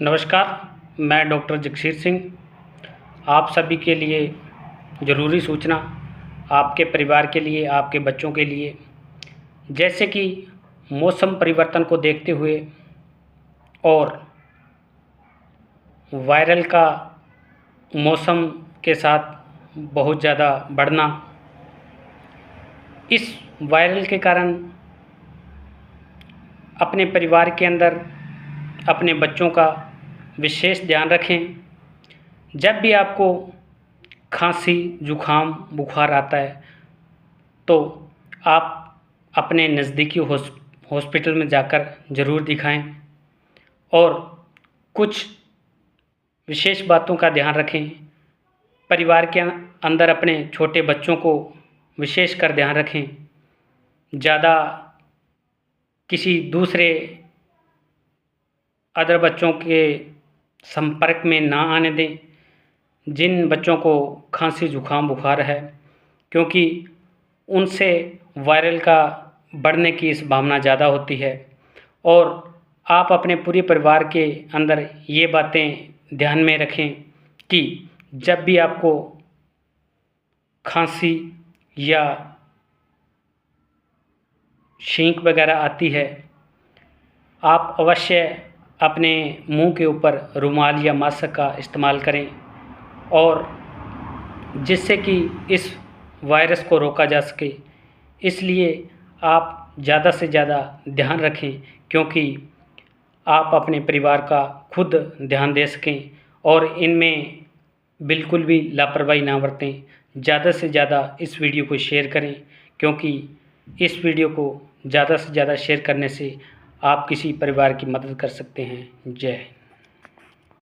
नमस्कार, मैं डॉक्टर जगसीर सिंह। आप सभी के लिए ज़रूरी सूचना, आपके परिवार के लिए, आपके बच्चों के लिए। जैसे कि मौसम परिवर्तन को देखते हुए और वायरल का मौसम के साथ बहुत ज़्यादा बढ़ना, इस वायरल के कारण अपने परिवार के अंदर अपने बच्चों का विशेष ध्यान रखें। जब भी आपको खांसी, जुखाम, बुखार आता है तो आप अपने नज़दीकी हॉस्पिटल में जाकर ज़रूर दिखाएं और कुछ विशेष बातों का ध्यान रखें। परिवार के अंदर अपने छोटे बच्चों को विशेष कर ध्यान रखें। ज़्यादा किसी दूसरे अदर बच्चों के संपर्क में ना आने दें जिन बच्चों को खांसी, जुखाम, बुखार है, क्योंकि उनसे वायरल का बढ़ने की संभावना ज़्यादा होती है। और आप अपने पूरे परिवार के अंदर ये बातें ध्यान में रखें कि जब भी आपको खांसी या छींक वगैरह आती है, आप अवश्य अपने मुंह के ऊपर रुमाल या मास्क का इस्तेमाल करें और जिससे कि इस वायरस को रोका जा सके। इसलिए आप ज़्यादा से ज़्यादा ध्यान रखें, क्योंकि आप अपने परिवार का खुद ध्यान दे सकें और इनमें बिल्कुल भी लापरवाही ना बरतें। ज़्यादा से ज़्यादा इस वीडियो को शेयर करें, क्योंकि इस वीडियो को ज़्यादा से ज़्यादा शेयर करने से आप किसी परिवार की मदद कर सकते हैं। जय हिंद।